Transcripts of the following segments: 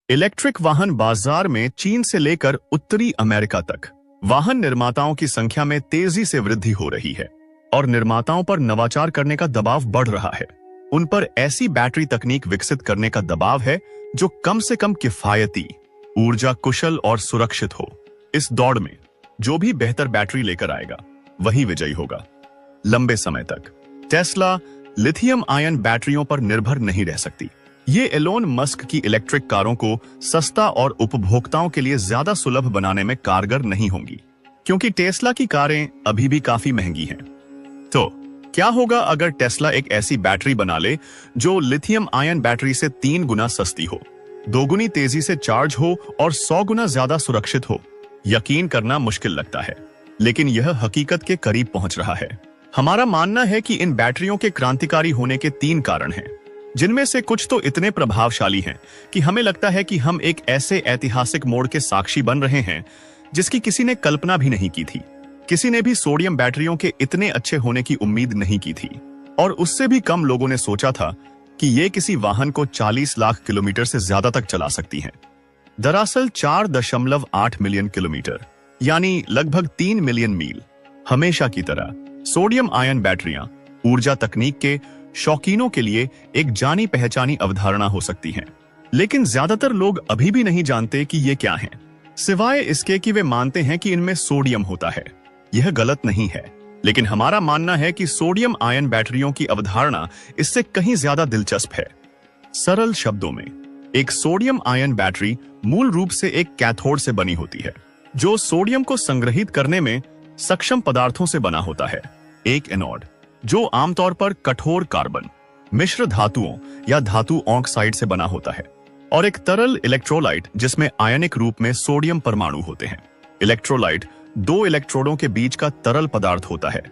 Electric वाहन बाजार में चीन से लेकर उत्तरी अमेरिका तक वाहन निर्माताओं की संख्या में तेजी से वृद्धि हो रही है और निर्माताओं पर नवाचार करने का दबाव बढ़ रहा है। उन पर ऐसी बैटरी तकनीक विकसित करने का दबाव है जो कम से कम किफायती, ऊर्जा कुशल और सुरक्षित हो। इस दौड़ में जो भी बेहतर बैटरी लेकर आएगा वही विजयी होगा। लंबे समय तक टेस्ला लिथियम आयन बैटरियों पर निर्भर नहीं रह सकती। ये एलोन मस्क की इलेक्ट्रिक कारों को सस्ता और उपभोक्ताओं के लिए ज्यादा सुलभ बनाने में कारगर नहीं होंगी, क्योंकि टेस्ला की कारें अभी भी काफी महंगी हैं। तो क्या होगा अगर टेस्ला एक ऐसी बैटरी बना ले जो लिथियम आयन बैटरी से 3 गुना सस्ती हो, 2 गुनी तेजी से चार्ज हो और 100 गुना ज्यादा सुरक्षित हो? यकीन करना मुश्किल लगता है, लेकिन यह हकीकत के करीब पहुंच रहा है। हमारा मानना है कि इन बैटरियों के क्रांतिकारी होने के 3 कारण हैं, जिनमें से कुछ तो इतने प्रभावशाली हैं कि हमें लगता है कि हम एक ऐसे ऐतिहासिक मोड़ के साक्षी बन रहे हैं जिसकी किसी ने कल्पना भी नहीं की थी। किसी ने भी सोडियम बैटरियों के इतने अच्छे होने की उम्मीद नहीं की थी, और उससे भी कम लोगों ने सोचा था कि ये किसी वाहन को 40 लाख किलोमीटर से ज्यादा तक चला सकती हैं। दरअसल 4.8 मिलियन किलोमीटर, यानी लगभग 3 मिलियन मील। हमेशा की तरह सोडियम आयन बैटरियां ऊर्जा तकनीक के शौकीनों के लिए एक जानी पहचानी अवधारणा हो सकती हैं, लेकिन ज्यादातर लोग अभी भी नहीं जानते कि ये क्या हैं, सिवाय इसके कि वे मानते हैं कि इनमें सोडियम होता है। यह गलत नहीं है, लेकिन हमारा मानना है कि सोडियम आयन बैटरियों की अवधारणा इससे कहीं ज्यादा दिलचस्प है। सरल शब्दों में, एक सोडियम आयन बैटरी मूल रूप से एक कैथोड से बनी होती है, जो सोडियम को संग्रहित करने में सक्षम पदार्थों से बना होता है। एक एनोड, जो आमतौर पर कठोर कार्बन, मिश्र धातुओं या धातु ऑक्साइड से बना होता है, और एक तरल इलेक्ट्रोलाइट जिसमें आयनिक रूप में सोडियम परमाणु होते हैं। इलेक्ट्रोलाइट 2 इलेक्ट्रोडों के बीच का तरल पदार्थ होता है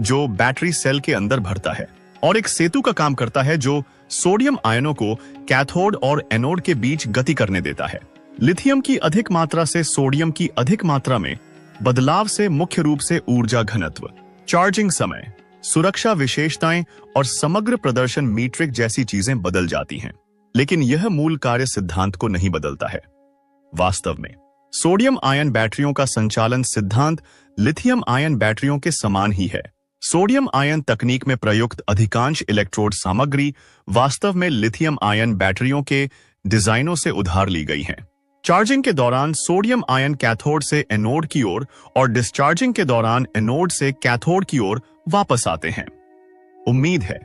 जो बैटरी सेल के अंदर भरता है और एक सेतु का काम करता है जो सोडियम आयनों को कैथोड और एनोड के बीच गति करने देता है। लिथियम की अधिक मात्रा से सोडियम की अधिक मात्रा में बदलाव से मुख्य रूप से ऊर्जा घनत्व, चार्जिंग समय, सुरक्षा विशेषताएं और समग्र प्रदर्शन मीट्रिक जैसी चीजें बदल जाती हैं, लेकिन यह मूल कार्य सिद्धांत को नहीं बदलता है। वास्तव में सोडियम आयन बैटरियों का संचालन सिद्धांत लिथियम आयन बैटरियों के समान ही है। सोडियम आयन तकनीक में प्रयुक्त अधिकांश इलेक्ट्रोड सामग्री वास्तव में लिथियम आयन बैटरियों के डिजाइनों से उधार ली गई हैं। चार्जिंग के दौरान सोडियम आयन कैथोड से एनोड की ओर और डिस्चार्जिंग के दौरान एनोड से कैथोड की ओर वापस आते हैं। उम्मीद है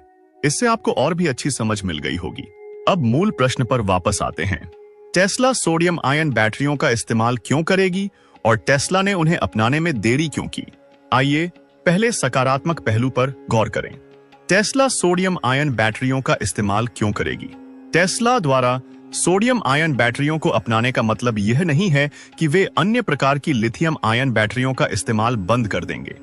इससे आपको और भी अच्छी समझ मिल गई होगी। अब मूल प्रश्न पर वापस आते हैं। टेस्ला सोडियम आयन बैटरियों का इस्तेमाल क्यों करेगी और टेस्ला ने उन्हें अपनाने में देरी क्यों की? आइए पहले सकारात्मक पहलू पर गौर करें। टेस्ला सोडियम आयन बैटरियों का इस्तेमाल क्यों करेगी? टेस्ला द्वारा सोडियम आयन बैटरियों को अपनाने का मतलब यह नहीं है कि वे अन्य प्रकार की लिथियम आयन बैटरियों का इस्तेमाल बंद कर देंगे।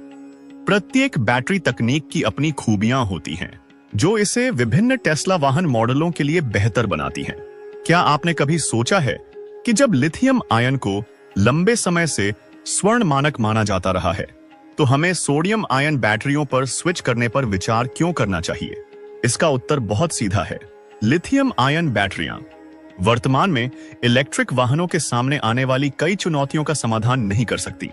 प्रत्येक बैटरी तकनीक की अपनी खूबियां होती हैं, जो इसे विभिन्न टेस्ला वाहन मॉडलों के लिए बेहतर बनाती हैं। क्या आपने कभी सोचा है कि जब लिथियम आयन को लंबे समय से स्वर्ण मानक माना जाता रहा है, तो हमें सोडियम आयन बैटरियों पर स्विच करने पर विचार क्यों करना चाहिए? इसका उत्तर बहुत सीधा है। लिथियम आयन बैटरियां वर्तमान में इलेक्ट्रिक वाहनों के सामने आने वाली कई चुनौतियों का समाधान नहीं कर सकती,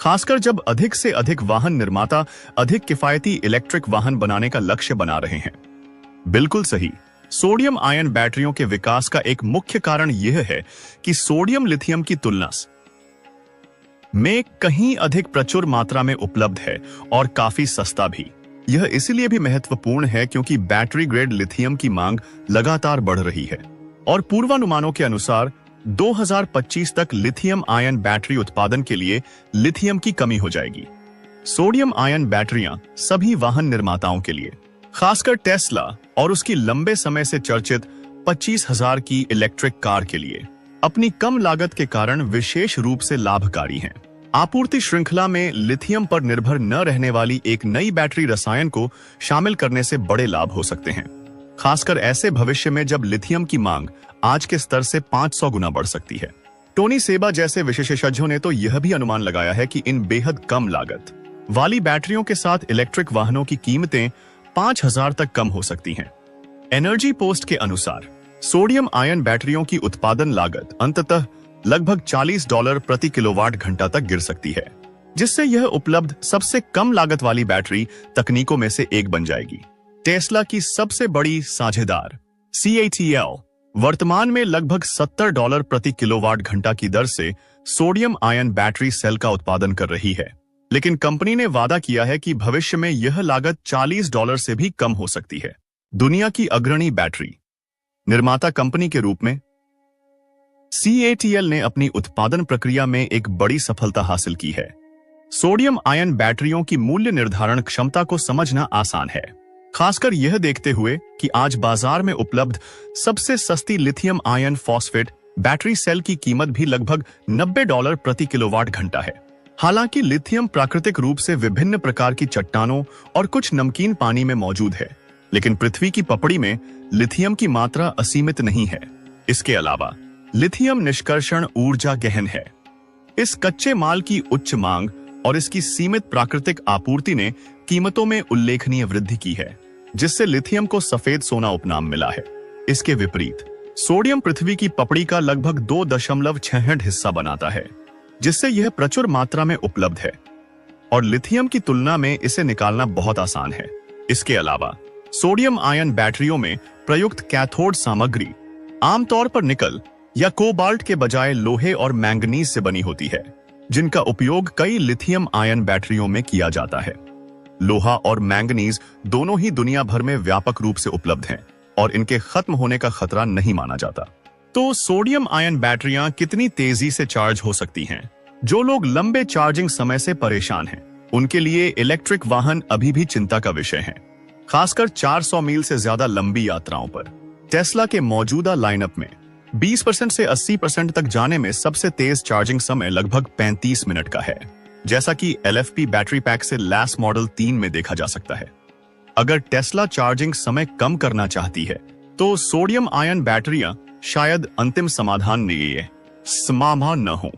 खासकर जब अधिक से अधिक वाहन निर्माता अधिक किफायती इलेक्ट्रिक वाहन बनाने का लक्ष्य बना रहे हैं। बिल्कुल सही। सोडियम आयन बैटरियों के विकास का एक मुख्य कारण यह है कि सोडियम लिथियम की तुलना में कहीं अधिक प्रचुर मात्रा में उपलब्ध है और काफी सस्ता भी। यह इसलिए भी महत्वपूर्ण है क्योंकि बैटरी ग्रेड लिथियम की मांग लगातार बढ़ रही है और पूर्वानुमानों के अनुसार 2025 तक लिथियम आयन बैटरी उत्पादन के लिए लिथियम की कमी हो जाएगी। सोडियम आयन बैटरियां सभी वाहन निर्माताओं के लिए, खासकर टेस्ला और उसकी लंबे समय से चर्चित 25,000 की इलेक्ट्रिक कार के लिए, अपनी कम लागत के कारण विशेष रूप से लाभकारी हैं। आपूर्ति श्रृंखला में लिथियम पर निर्भर न रहने वाली एक नई बैटरी रसायन को शामिल करने से बड़े लाभ हो सकते हैं, खासकर ऐसे भविष्य में जब लिथियम की मांग आज के स्तर से 500 गुना बढ़ सकती है। टोनी सेबा जैसे विशेषज्ञों ने तो यह भी अनुमान लगाया है कि इन बेहद कम लागत वाली बैटरियों के साथ इलेक्ट्रिक वाहनों की कीमतें 5,000 तक कम हो सकती हैं। एनर्जी पोस्ट के अनुसार सोडियम आयन बैटरियों की उत्पादन लागत अंततः लगभग $40 प्रति किलोवाट घंटा तक गिर सकती है, जिससे यह उपलब्ध सबसे कम लागत वाली बैटरी तकनीकों में से एक बन जाएगी। टेस्ला की सबसे बड़ी साझेदार CATL वर्तमान में लगभग $70 प्रति किलोवाट घंटा की दर से सोडियम आयन बैटरी सेल का उत्पादन कर रही है, लेकिन कंपनी ने वादा किया है कि भविष्य में यह लागत $40 से भी कम हो सकती है। दुनिया की अग्रणी बैटरी निर्माता कंपनी के रूप में CATL ने अपनी उत्पादन प्रक्रिया में एक बड़ी सफलता हासिल की है। सोडियम आयन बैटरियों की मूल्य निर्धारण क्षमता को समझना आसान है, खासकर यह देखते हुए कि आज बाजार में उपलब्ध सबसे सस्ती lithium ion phosphate battery cell की कीमत भी लगभग $90 प्रति किलोवाट घंटा है। हालांकि लिथियम प्राकृतिक रूप से विभिन्न प्रकार की चट्टानों और कुछ नमकीन पानी में मौजूद है, लेकिन पृथ्वी की पपड़ी में लिथियम की मात्रा असीमित नहीं है। इसके अलावा लिथियम निष्कर्षण ऊर्जा गहन है। इस कच्चे माल की उच्च मांग और इसकी सीमित प्राकृतिक आपूर्ति ने कीमतों में उल्लेखनीय वृद्धि की है, जिससे लिथियम को सफेद सोना उपनाम मिला है। इसके विपरीत सोडियम पृथ्वी की पपड़ी का लगभग 2.66 हिस्सा बनाता है, जिससे यह प्रचुर मात्रा में उपलब्ध है और लिथियम की तुलना में इसे निकालना बहुत आसान है। इसके अलावा सोडियम आयन बैटरियों में प्रयुक्त कैथोड सामग्री आमतौर पर निकल या कोबाल्ट के बजाय लोहे और मैंगनीज से बनी होती है, जिनका उपयोग कई लिथियम आयन बैटरियों में किया जाता है। लोहा और मैंगनीज दोनों ही दुनिया भर में व्यापक रूप से उपलब्ध हैं और इनके खत्म होने का खतरा नहीं माना जाता। तो सोडियम आयन बैटरियां कितनी तेजी से चार्ज हो सकती हैं? जो लोग लंबे चार्जिंग समय से परेशान हैं, उनके लिए इलेक्ट्रिक वाहन अभी भी चिंता का विषय हैं, खासकर 400 मील से ज्यादा लंबी यात्राओं पर। टेस्ला के मौजूदा लाइनअप में 20% से 80% तक जाने में सबसे तेज चार्जिंग समय लगभग 35 मिनट का है, जैसा कि LFP बैटरी पैक से लैस मॉडल 3 में देखा जा सकता है। अगर टेस्ला चार्जिंग समय कम करना चाहती है, तो सोडियम आयन बैटरियां शायद अंतिम समाधान न हो,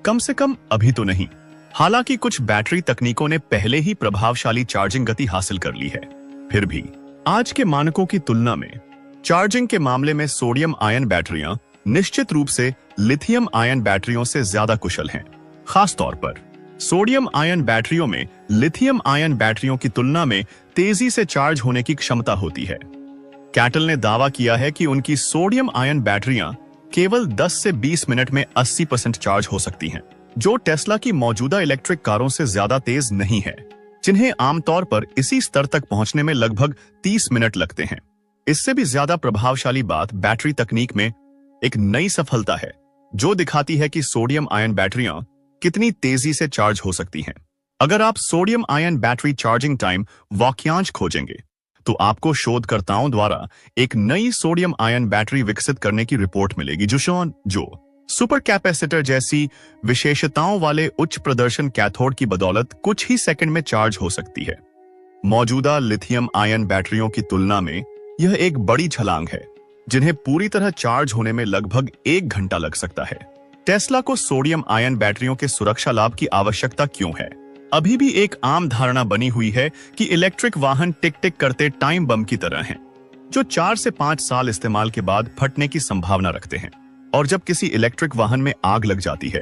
कम से कम अभी तो नहीं। हालांकि कुछ बैटरी तकनीकों ने पहले ही प्रभावशाली चार्जिंग गति हासिल कर ली है, फिर भी आज के मानकों की तुलना में चार्जिंग के मामले में सोडियम आयन बैटरियां निश्चित रूप से लिथियम आयन बैटरियों से ज्यादा कुशल हैं। खास तौर पर सोडियम आयन बैटरियों में लिथियम आयन बैटरियों की तुलना में तेजी से चार्ज होने की क्षमता होती है। कैटल ने दावा किया है कि उनकी सोडियम आयन बैटरियां केवल 10 से 20 मिनट में 80% चार्ज हो सकती हैं, जो टेस्ला की मौजूदा इलेक्ट्रिक कारों से ज्यादा तेज नहीं है, जिन्हें आमतौर पर इसी स्तर तक पहुंचने में लगभग 30 मिनट लगते हैं। इससे भी ज्यादा प्रभावशाली बात बैटरी तकनीक में एक नई सफलता है, जो दिखाती है कि सोडियम आयन बैटरियां कितनी तेजी से चार्ज हो सकती हैं। अगर आप sodium ion battery charging time वाक्यांश खोजेंगे, तो आपको शोधकर्ताओं द्वारा एक नई सोडियम आयन बैटरी विकसित करने की रिपोर्ट मिलेगी, जो सुपर कैपेसिटर जैसी विशेषताओं वाले उच्च प्रदर्शन कैथोड की बदौलत कुछ ही सेकंड में चार्ज हो सकती है। मौजूदा लिथियम आयन बैटरियों की तुलना में यह एक बड़ी छलांग है, जिन्हें पूरी तरह चार्ज होने में लगभग 1 घंटा लग सकता है। टेस्ला को सोडियम आयन बैटरियों के सुरक्षा लाभ की आवश्यकता क्यों है? अभी भी एक आम धारणा बनी हुई है कि इलेक्ट्रिक वाहन टिक टिक करते टाइम बम की तरह हैं, जो 4 से 5 साल इस्तेमाल के बाद फटने की संभावना रखते हैं। और जब किसी इलेक्ट्रिक वाहन में आग लग जाती है,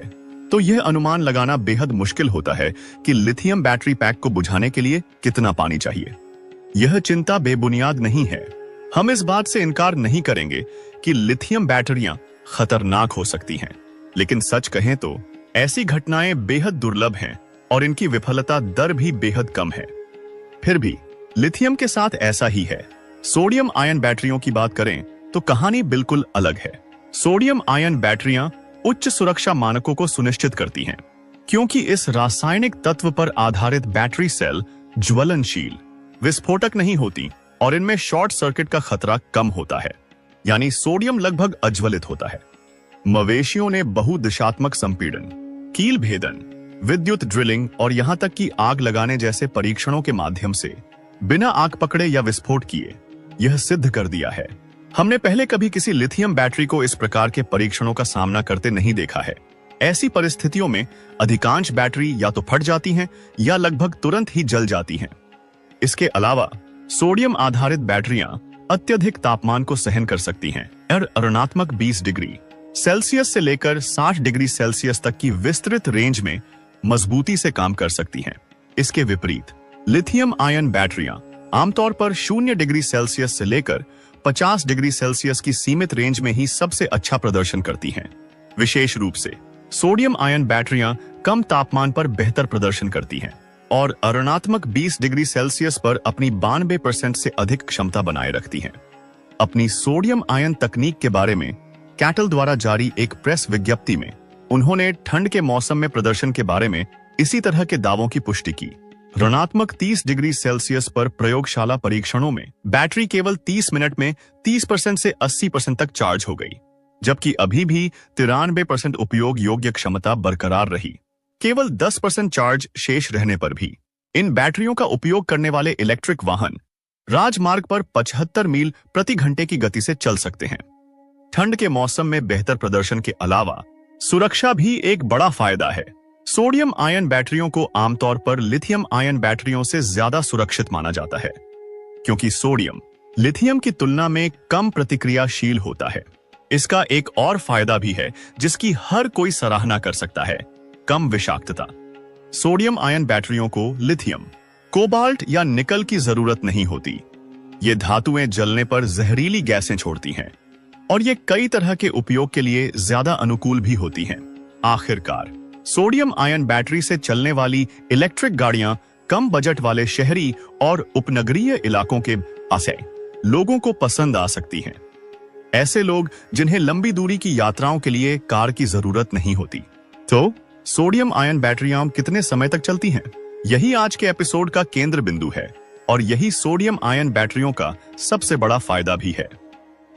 तो यह अनुमान लगाना बेहद मुश्किल होता है कि लिथियम बैटरी पैक को बुझाने के लिए कितना पानी चाहिए। यह चिंता बेबुनियाद नहीं है। हम इस बात से इनकार नहीं करेंगे कि लिथियम बैटरियां खतरनाक हो सकती हैं, लेकिन सच कहें तो ऐसी घटनाएं बेहद दुर्लभ हैं और इनकी विफलता दर भी बेहद कम है। फिर भी लिथियम के साथ ऐसा ही है। सोडियम आयन बैटरियों की बात करें तो कहानी बिल्कुल अलग है। सोडियम आयन बैटरियां उच्च सुरक्षा मानकों को सुनिश्चित करती हैं, क्योंकि इस रासायनिक तत्व पर आधारित बैटरी सेल ज्वलनशील, विस्फोटक नहीं होती और इनमें शॉर्ट सर्किट का खतरा कम होता है, यानी सोडियम लगभग अज्वलित होता है। मवेशियों ने बहुदिशात्मक संपीड़न, कील भेदन, विद्युत ड्रिलिंग और यहां तक कि आग लगाने जैसे परीक्षणों के माध्यम से बिना आग पकड़े या विस्फोट किए यह सिद्ध कर दिया है। हमने पहले कभी किसी लिथियम बैटरी को इस प्रकार के परीक्षणों का सामना करते नहीं देखा है। ऐसी परिस्थितियों में अधिकांश बैटरी या तो फट जाती हैं या लगभग तुरंत ही जल जाती हैं। इसके अलावा सोडियम आधारित बैटरियां अत्यधिक तापमान को सहन कर सकती हैं और ऋणात्मक 20 डिग्री सेल्सियस से लेकर 60 डिग्री सेल्सियस तक की विस्तृत रेंज में मजबूती से काम कर सकती हैं। इसके विपरीत लिथियम आयन बैटरियां आमतौर पर 0 डिग्री सेल्सियस से लेकर 50 डिग्री सेल्सियस की सीमित रेंज में ही सबसे अच्छा प्रदर्शन करती हैं। विशेष रूप से सोडियम आयन बैटरियां कम तापमान पर बेहतर प्रदर्शन करती हैं और ऋणात्मक 20 डिग्री सेल्सियस पर अपनी 92% से अधिक क्षमता बनाए रखती हैं। अपनी सोडियम आयन तकनीक के बारे में कैटल द्वारा जारी एक प्रेस विज्ञप्ति में उन्होंने ठंड के मौसम में प्रदर्शन के बारे में इसी तरह के दावों की पुष्टि की। ऋणात्मक 30 डिग्री सेल्सियस पर प्रयोगशाला परीक्षणों में बैटरी केवल 30 मिनट में 30% से 80% तक चार्ज हो गई, जबकि अभी भी 93% उपयोग योग्य क्षमता बरकरार रही। केवल 10% चार्ज शेष रहने पर भी इन बैटरियों का उपयोग करने वाले इलेक्ट्रिक वाहन राजमार्ग पर 75 मील प्रति घंटे की गति से चल सकते हैं। ठंड के मौसम में बेहतर प्रदर्शन के अलावा सुरक्षा भी एक बड़ा फायदा है। सोडियम आयन बैटरियों को आमतौर पर लिथियम आयन बैटरियों से ज्यादा सुरक्षित माना जाता है, क्योंकि सोडियम लिथियम की तुलना में कम प्रतिक्रियाशील होता है। इसका एक और फायदा भी है जिसकी हर कोई सराहना कर सकता है, कम विषाक्तता। सोडियम आयन बैटरियों को लिथियम, कोबाल्ट या निकल की जरूरत नहीं होती। ये धातुएं जलने पर जहरीली गैसें छोड़ती हैं और ये कई तरह के उपयोग के लिए ज्यादा अनुकूल भी होती हैं। आखिरकार सोडियम आयन बैटरी से चलने वाली इलेक्ट्रिक गाड़ियां कम बजट वाले शहरी और उपनगरीय इलाकों के आसे लोगों को पसंद आ सकती हैं। ऐसे लोग जिन्हें लंबी दूरी की यात्राओं के लिए कार की जरूरत नहीं होती। तो सोडियम आयन बैटरियां कितने समय तक चलती हैं? यही आज के एपिसोड का केंद्र बिंदु है और यही सोडियम आयन बैटरियों का सबसे बड़ा फायदा भी है।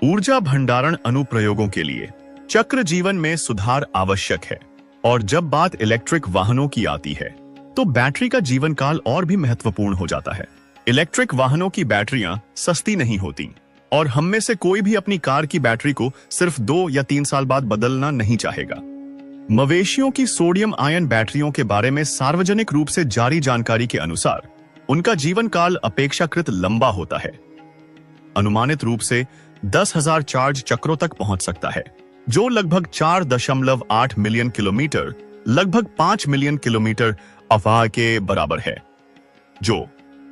ऊर्जा भंडारण अनुप्रयोगों के लिए चक्र जीवन में सुधार आवश्यक है और जब बात इलेक्ट्रिक वाहनों की आती है तो बैटरी का जीवन काल और भी महत्वपूर्ण हो जाता है। इलेक्ट्रिक वाहनों की बैटरियां सस्ती नहीं होती और हम में से कोई भी अपनी कार की बैटरी को सिर्फ 2 या 3 साल बाद बदलना नहीं चाहेगा। मवेशियों की सोडियम आयन बैटरियों के बारे में सार्वजनिक रूप से जारी जानकारी के अनुसार उनका जीवन काल अपेक्षाकृत लंबा होता है। अनुमानित रूप से 10,000 चार्ज चक्रों तक पहुंच सकता है, जो लगभग 4.8 मिलियन किलोमीटर, लगभग 5 मिलियन किलोमीटर अफवाह के बराबर है, जो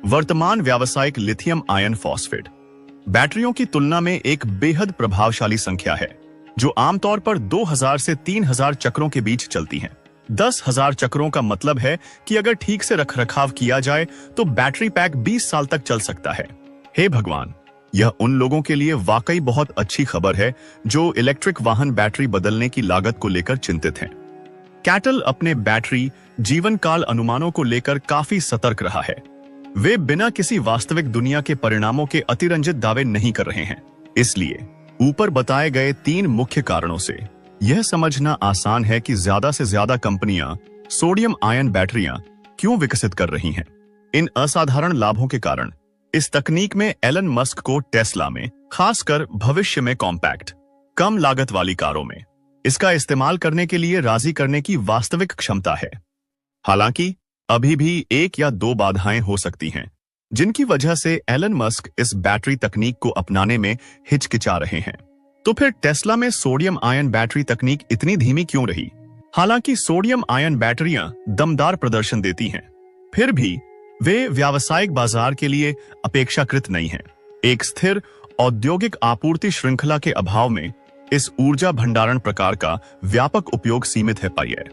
वर्तमान व्यावसायिक लिथियम आयन फॉस्फेट बैटरियों की तुलना में एक बेहद प्रभावशाली संख्या है, जो आमतौर पर 2,000 से 3,000 चक्रों के बीच चलती हैं। 10,000 चक्रों का मतलब है कि अगर ठीक से रखरखाव किया जाए तो बैटरी पैक 20 साल तक चल सकता है। हे भगवान, यह उन लोगों के लिए वाकई बहुत अच्छी खबर है जो इलेक्ट्रिक वाहन बैटरी बदलने की लागत को लेकर चिंतित हैं। कैटल अपने बैटरी जीवन काल अनुमानों को लेकर काफी सतर्क रहा है। वे बिना किसी वास्तविक दुनिया के परिणामों के अतिरंजित दावे नहीं कर रहे हैं। इसलिए ऊपर बताए गए 3 मुख्य कारणों से यह समझना आसान है कि ज्यादा से ज्यादा कंपनियां सोडियम आयन बैटरियां क्यों विकसित कर रही हैं। इन असाधारण लाभों के कारण इस तकनीक में एलन मस्क को टेस्ला में, खासकर भविष्य में कॉम्पैक्ट, कम लागत वाली कारों में इसका इस्तेमाल करने के लिए राजी करने की वास्तविक क्षमता है। हालांकि अभी भी 1 या 2 बाधाएं हो सकती हैं, जिनकी वजह से एलन मस्क इस बैटरी तकनीक को अपनाने में हिचकिचा रहे हैं। तो फिर टेस्ला में सोडियम आयन बैटरी तकनीक इतनी धीमी क्यों रही? हालांकि सोडियम आयन बैटरियां दमदार प्रदर्शन देती हैं, फिर भी वे व्यावसायिक बाजार के लिए अपेक्षाकृत नहीं हैं। एक स्थिर औद्योगिक आपूर्ति श्रृंखला के अभाव में इस ऊर्जा भंडारण प्रकार का व्यापक उपयोग सीमित है पाई है।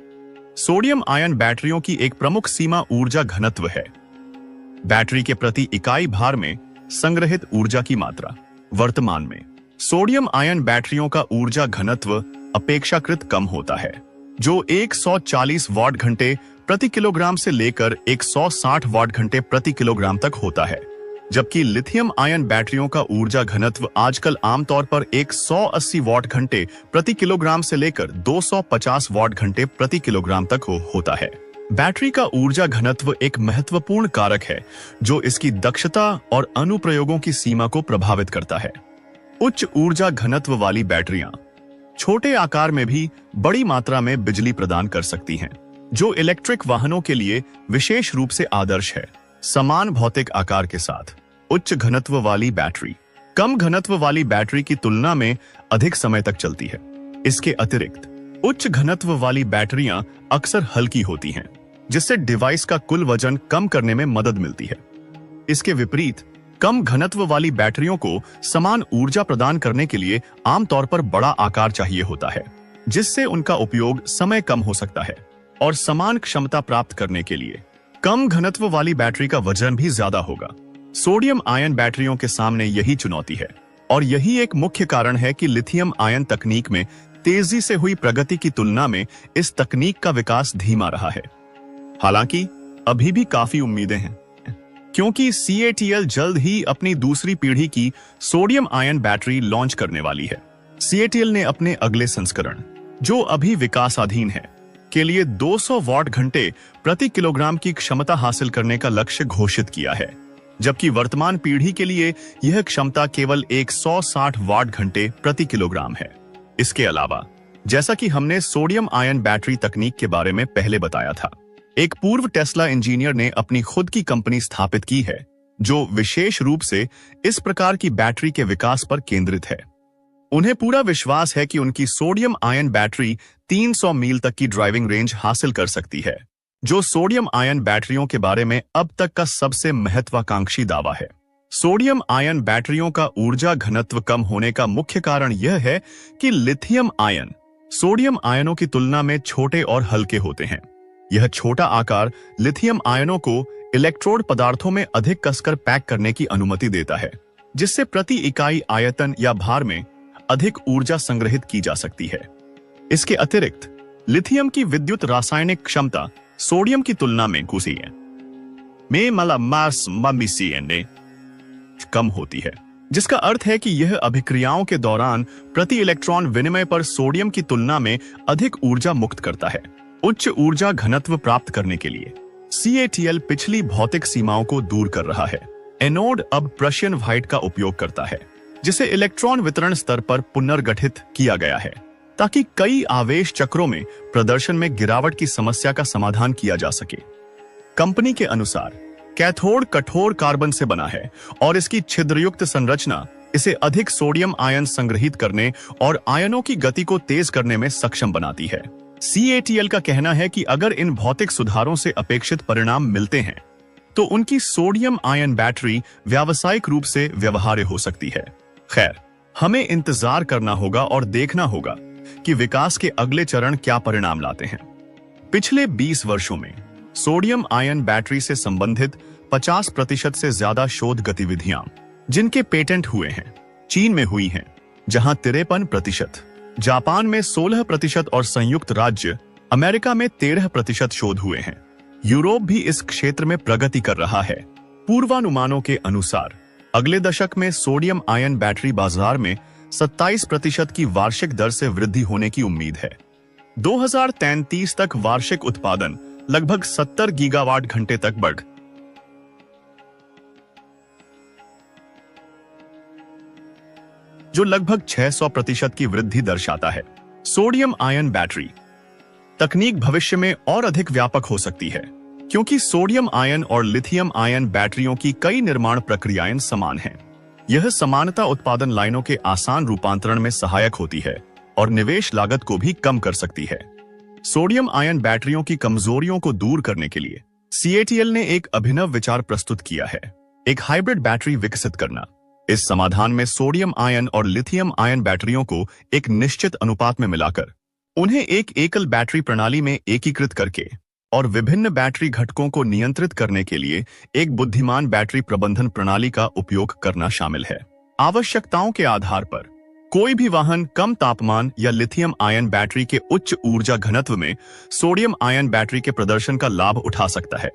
सोडियम आयन बैटरियों की एक प्रमुख सीमा ऊर्जा घनत्व है। बैटरी के प्रति इकाई भार में संग्रहित ऊर्जा की मात्रा। वर्तमान में सोडियम आयन बैटरियों का ऊर्जा घनत्व अपेक्षाकृत कम होता है, जो 140 वाट घंटे प्रति किलोग्राम से लेकर 160 वाट घंटे प्रति किलोग्राम तक होता है, जबकि लिथियम आयन बैटरियों का ऊर्जा घनत्व आजकल आमतौर पर 180 वाट घंटे प्रति किलोग्राम से लेकर 250 वाट घंटे प्रति किलोग्राम तक होता है। बैटरी का ऊर्जा घनत्व एक महत्वपूर्ण कारक है जो इसकी दक्षता और अनुप्रयोगों की सीमा को प्रभावित करता है। उच्च ऊर्जा घनत्व वाली बैटरियां छोटे आकार में भी बड़ी मात्रा में बिजली प्रदान कर सकती हैं, जो इलेक्ट्रिक वाहनों के लिए विशेष रूप से आदर्श है। समान भौतिक आकार के साथ उच्च घनत्व वाली बैटरी कम घनत्व वाली बैटरी की तुलना में अधिक समय तक चलती है। इसके अतिरिक्त उच्च घनत्व वाली बैटरियां अक्सर हल्की होती हैं, जिससे डिवाइस का कुल वजन कम करने में मदद मिलती है। इसके विपरीत कम घनत्व वाली बैटरियों को समान ऊर्जा प्रदान करने के लिए आमतौर पर बड़ा आकार चाहिए होता है, जिससे उनका उपयोग समय कम हो सकता है। और समान क्षमता प्राप्त करने के लिए कम घनत्व वाली बैटरी का वजन भी ज्यादा होगा। सोडियम आयन बैटरियों के सामने यही चुनौती है, और यही एक मुख्य कारण है कि लिथियम आयन तकनीक में तेजी से हुई प्रगति की तुलना में इस तकनीक का विकास धीमा रहा है। हालांकि अभी भी काफी उम्मीदें हैं, क्योंकि CATL जल्द ही अपनी दूसरी पीढ़ी की सोडियम आयन बैटरी लॉन्च करने वाली है। CATL ने अपने अगले संस्करण, जो अभी विकासाधीन है, के लिए 200 वाट घंटे प्रति किलोग्राम की क्षमता हासिल करने का लक्ष्य घोषित किया है, जबकि वर्तमान पीढ़ी के लिए यह क्षमता केवल 160 वाट घंटे प्रति किलोग्राम है। इसके अलावा, जैसा कि हमने सोडियम आयन बैटरी तकनीक के बारे में पहले बताया था, एक पूर्व टेस्ला इंजीनियर ने अपनी खुद की कंपनी स्थापित की है, जो विशेष रूप से इस प्रकार की बैटरी के विकास पर केंद्रित है। उन्हें पूरा विश्वास है कि उनकी सोडियम आयन बैटरी 300 मील तक की ड्राइविंग रेंज हासिल कर सकती है, जो सोडियम आयन बैटरियों के बारे में अब तक का सबसे महत्वाकांक्षी दावा है। सोडियम आयन बैटरियों का ऊर्जा घनत्व कम होने का मुख्य कारण यह है कि लिथियम आयन सोडियम आयनों की तुलना में छोटे और हल्के होते हैं। यह छोटा आकार लिथियम आयनों को इलेक्ट्रोड पदार्थों में अधिक कसकर पैक करने की अनुमति देता है, जिससे प्रति इकाई आयतन या भार में अधिक ऊर्जा संग्रहित की जा सकती है। इसके अतिरिक्त लिथियम की विद्युत रासायनिक क्षमता सोडियम की तुलना में कम होती है, जिसका अर्थ है कि यह अभिक्रियाओं के दौरान प्रति इलेक्ट्रॉन विनिमय पर सोडियम की तुलना में अधिक ऊर्जा मुक्त करता है। उच्च ऊर्जा घनत्व प्राप्त करने के लिए CATL पिछली भौतिक सीमाओं को दूर कर रहा है। एनोड अब प्रशियन व्हाइट का उपयोग करता है, जिसे इलेक्ट्रॉन वितरण स्तर पर पुनर्गठित किया गया है, ताकि कई आवेश चक्रों में प्रदर्शन में गिरावट की समस्या का समाधान किया जा सके। कंपनी के अनुसार कैथोड कठोर कार्बन से बना है और इसकी छिद्रयुक्त संरचना इसे अधिक सोडियम आयन संग्रहित करने और आयनों की गति को तेज करने में सक्षम बनाती है। CATL का कहना है कि अगर इन भौतिक सुधारों से अपेक्षित परिणाम मिलते हैं, तो उनकी सोडियम आयन बैटरी व्यावसायिक रूप से व्यवहार्य हो सकती है। खैर, हमें इंतजार करना होगा और देखना होगा कि विकास के अगले चरण क्या परिणाम लाते हैं। पिछले 20 वर्षों में सोडियम आयन बैटरी से संबंधित 50% से ज्यादा शोध गतिविधियां, जिनके पेटेंट हुए हैं, चीन में हुई हैं, जहां 53%, जापान में 16% और संयुक्त राज्य अमेरिका में 13% शोध हुए हैं। यूरोप भी इस क्षेत्र में प्रगति कर रहा है। पूर्वानुमानों के अनुसार अगले दशक में सोडियम आयन बैटरी बाजार में 27% की वार्षिक दर से वृद्धि होने की उम्मीद है। 2033 तक वार्षिक उत्पादन लगभग 70 गीगावाट घंटे तक बढ़ जो लगभग 600% की वृद्धि दर्शाता है। सोडियम आयन बैटरी तकनीक भविष्य में और अधिक व्यापक हो सकती है, क्योंकि सोडियम आयन और लिथियम आयन बैटरियों की कई निर्माण प्रक्रियाएं समान हैं। यह समानता उत्पादन लाइनों के आसान रूपांतरण में सहायक होती है और निवेश लागत को भी कम कर सकती है। सोडियम आयन बैटरियों की कमजोरियों को दूर करने के लिए CATL ने एक अभिनव विचार प्रस्तुत किया है, एक हाइब्रिड बैटरी विकसित करना। इस समाधान में सोडियम आयन और लिथियम आयन बैटरियों को एक निश्चित अनुपात में मिलाकर उन्हें एक एकल बैटरी प्रणाली में एकीकृत करके और विभिन्न बैटरी घटकों को नियंत्रित करने के लिए एक बुद्धिमान बैटरी प्रबंधन प्रणाली का उपयोग करना शामिल है। आवश्यकताओं के आधार पर कोई भी वाहन कम तापमान या लिथियम आयन बैटरी के उच्च ऊर्जा घनत्व में सोडियम आयन बैटरी के प्रदर्शन का लाभ उठा सकता है।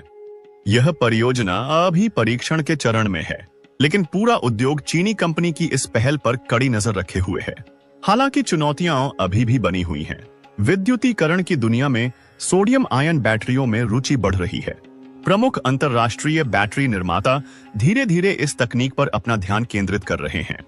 यह परियोजना अभी परीक्षण के चरण में है, लेकिन पूरा उद्योग चीनी कंपनी की इस पहल पर कड़ी नजर रखे हुए है। हालांकि चुनौतियां अभी भी बनी हुई हैं। विद्युतीकरण की दुनिया में सोडियम आयन बैटरियों में रुचि बढ़ रही है। प्रमुख अंतरराष्ट्रीय बैटरी निर्माता धीरे धीरे इस तकनीक पर अपना ध्यान केंद्रित कर रहे हैं।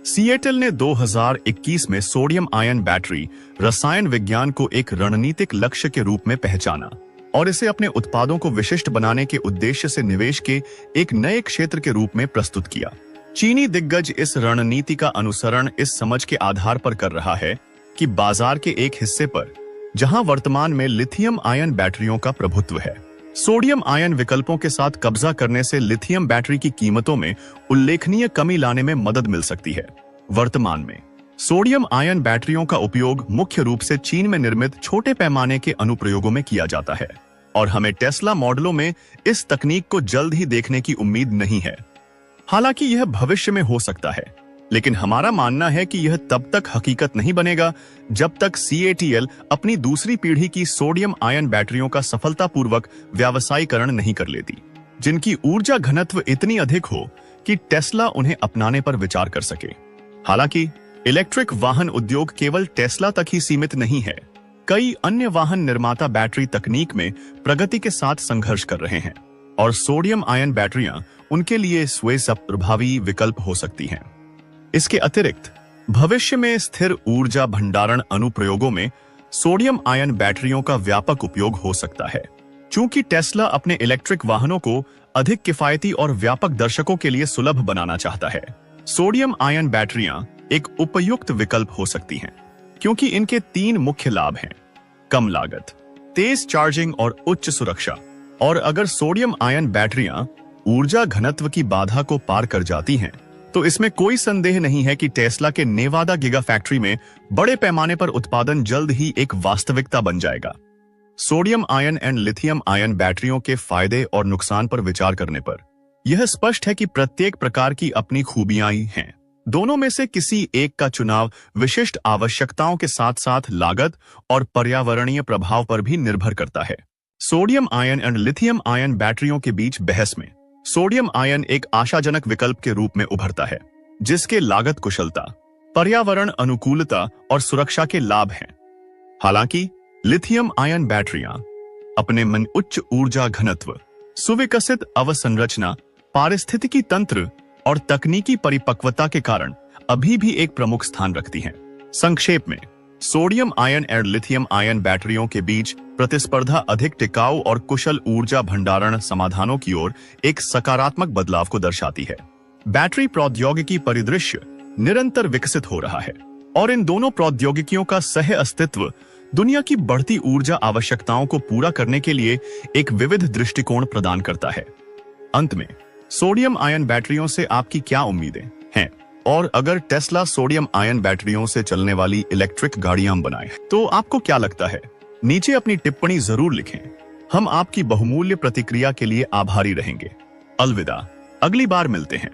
CATL ने 2021 में सोडियम आयन बैटरी रसायन विज्ञान को एक रणनीतिक लक्ष्य के रूप में पहचाना और इसे अपने उत्पादों को विशिष्ट बनाने के उद्देश्य से निवेश के एक नए क्षेत्र के रूप में प्रस्तुत किया। चीनी दिग्गज इस रणनीति का अनुसरण इस समझ के आधार पर कर रहा है कि बाजार के एक हिस्से पर, जहां वर्तमान में लिथियम आयन बैटरियों का प्रभुत्व है, सोडियम आयन विकल्पों के साथ कब्जा करने से लिथियम बैटरी की कीमतों में उल्लेखनीय कमी लाने में मदद मिल सकती है। वर्तमान में सोडियम आयन बैटरियों का उपयोग मुख्य रूप से चीन में निर्मित छोटे पैमाने के अनुप्रयोगों में किया जाता है और हमें टेस्ला मॉडलों में इस तकनीक को जल्द ही देखने की उम्मीद नहीं है। हालांकि यह भविष्य में हो सकता है, लेकिन हमारा मानना है कि यह तब तक हकीकत नहीं बनेगा जब तक CATL अपनी दूसरी पीढ़ी की सोडियम आयन बैटरियों का सफलतापूर्वक व्यावसायीकरण नहीं कर लेती, जिनकी ऊर्जा घनत्व इतनी अधिक हो कि टेस्ला उन्हें अपनाने पर विचार कर सके। हालांकि इलेक्ट्रिक वाहन उद्योग केवल टेस्ला तक ही सीमित नहीं है। कई अन्य वाहन निर्माता बैटरी तकनीक में प्रगति के साथ संघर्ष कर रहे हैं और सोडियम आयन बैटरियां उनके लिए स्वयं प्रभावी विकल्प हो सकती हैं। इसके अतिरिक्त भविष्य में स्थिर ऊर्जा भंडारण अनुप्रयोगों में सोडियम आयन बैटरियों का व्यापक उपयोग हो सकता है। चूंकि टेस्ला अपने इलेक्ट्रिक वाहनों को अधिक किफायती और व्यापक दर्शकों के लिए सुलभ बनाना चाहता है, सोडियम आयन बैटरियां एक उपयुक्त विकल्प हो सकती हैं, क्योंकि इनके 3 मुख्य लाभ हैं: कम लागत, तेज चार्जिंग और उच्च सुरक्षा। और अगर सोडियम आयन बैटरियां ऊर्जा घनत्व की बाधा को पार कर जाती हैं, तो इसमें कोई संदेह नहीं है कि टेस्ला के नेवादा गीगा फैक्ट्री में बड़े पैमाने पर उत्पादन जल्द ही एक वास्तविकता बन जाएगा। Sodium ion and lithium ion बैटरियों के फायदे और नुकसान पर विचार करने पर यह स्पष्ट है कि प्रत्येक प्रकार की अपनी खूबियां ही हैं। दोनों में से किसी एक का चुनाव विशिष्ट आवश्यकताओं के साथ साथ लागत और पर्यावरणीय प्रभाव पर भी निर्भर करता है। Sodium ion and lithium ion बैटरियों के बीच बहस में सोडियम आयन एक आशाजनक विकल्प के रूप में उभरता है, जिसके लागत कुशलता, पर्यावरण अनुकूलता और सुरक्षा के लाभ हैं। हालांकि लिथियम आयन बैटरियां अपने मन उच्च ऊर्जा घनत्व, सुविकसित अवसंरचना, पारिस्थितिकी तंत्र और तकनीकी परिपक्वता के कारण अभी भी एक प्रमुख स्थान रखती हैं। संक्षेप में, सोडियम आयन और लिथियम आयन बैटरियों के बीच प्रतिस्पर्धा अधिक टिकाऊ और कुशल ऊर्जा भंडारण समाधानों की ओर एक सकारात्मक बदलाव को दर्शाती है। बैटरी प्रौद्योगिकी परिदृश्य निरंतर विकसित हो रहा है और इन दोनों प्रौद्योगिकियों का सह अस्तित्व दुनिया की बढ़ती ऊर्जा आवश्यकताओं को पूरा करने के लिए एक विविध दृष्टिकोण प्रदान करता है। अंत में, सोडियम आयन बैटरियों से आपकी क्या उम्मीदें हैं? और अगर टेस्ला सोडियम आयन बैटरियों से चलने वाली इलेक्ट्रिक गाड़ियां बनाए तो आपको क्या लगता है? नीचे अपनी टिप्पणी जरूर लिखें। हम आपकी बहुमूल्य प्रतिक्रिया के लिए आभारी रहेंगे। अलविदा, अगली बार मिलते हैं।